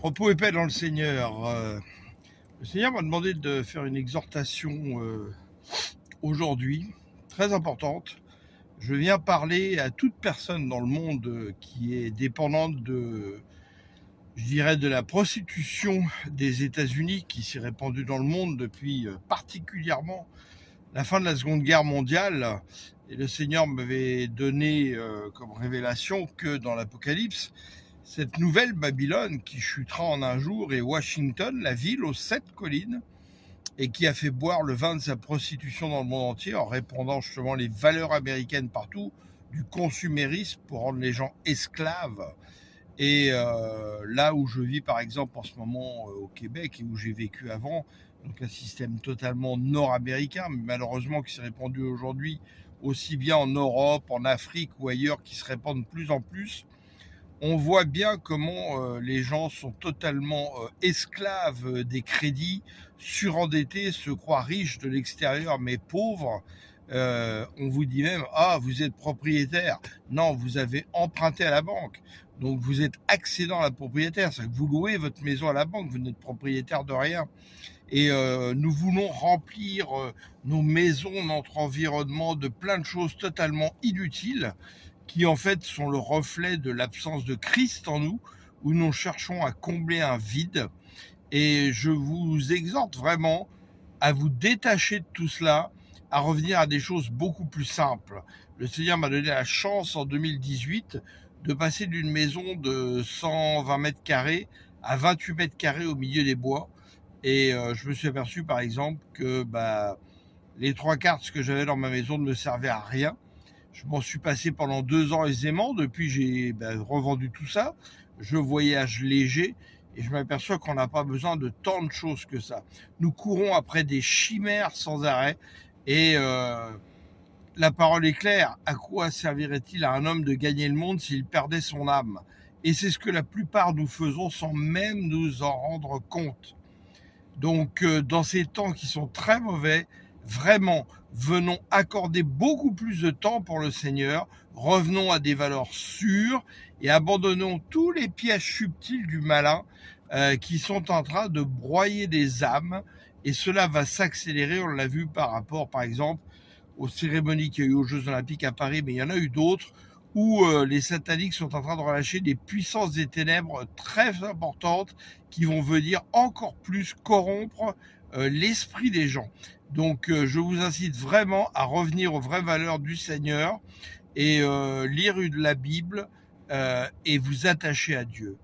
Repos et paix dans le Seigneur. Le Seigneur m'a demandé de faire une exhortation aujourd'hui, très importante. Je viens parler à toute personne dans le monde qui est dépendante de la prostitution des États-Unis qui s'est répandue dans le monde depuis particulièrement la fin de la Seconde Guerre mondiale. Et le Seigneur m'avait donné comme révélation que dans l'Apocalypse, cette nouvelle Babylone qui chutera en un jour est Washington, la ville aux 7 collines, et qui a fait boire le vin de sa prostitution dans le monde entier en répandant justement les valeurs américaines partout, du consumérisme pour rendre les gens esclaves. Et là où je vis par exemple en ce moment au Québec et où j'ai vécu avant, donc un système totalement nord-américain, mais malheureusement qui s'est répandu aujourd'hui aussi bien en Europe, en Afrique ou ailleurs, qui se répand de plus en plus, on voit bien comment les gens sont totalement esclaves des crédits, surendettés, se croient riches de l'extérieur mais pauvres. On vous dit même, ah, vous êtes propriétaire. Non, vous avez emprunté à la banque. Donc vous êtes accédant à la propriétaire. C'est-à-dire que vous louez votre maison à la banque, vous n'êtes propriétaire de rien. Et nous voulons remplir nos maisons, notre environnement de plein de choses totalement inutiles, qui en fait sont le reflet de l'absence de Christ en nous, où nous cherchons à combler un vide. Et je vous exhorte vraiment à vous détacher de tout cela, à revenir à des choses beaucoup plus simples. Le Seigneur m'a donné la chance en 2018 de passer d'une maison de 120 mètres carrés à 28 mètres carrés au milieu des bois. Et je me suis aperçu par exemple que les 3/4 de ce que j'avais dans ma maison ne me servaient à rien. Je m'en suis passé pendant 2 ans aisément. Depuis, j'ai revendu tout ça. Je voyage léger et je m'aperçois qu'on n'a pas besoin de tant de choses que ça. Nous courons après des chimères sans arrêt. Et la parole est claire. À quoi servirait-il à un homme de gagner le monde s'il perdait son âme? Et c'est ce que la plupart nous faisons sans même nous en rendre compte. Donc, dans ces temps qui sont très mauvais, vraiment, venons accorder beaucoup plus de temps pour le Seigneur, revenons à des valeurs sûres et abandonnons tous les pièges subtils du malin qui sont en train de broyer des âmes. Et cela va s'accélérer, on l'a vu par rapport, par exemple, aux cérémonies qu'il y a eu aux Jeux Olympiques à Paris, mais il y en a eu d'autres, où les sataniques sont en train de relâcher des puissances des ténèbres très importantes qui vont venir encore plus corrompre l'esprit des gens. Donc je vous incite vraiment à revenir aux vraies valeurs du Seigneur et lire la Bible et vous attacher à Dieu.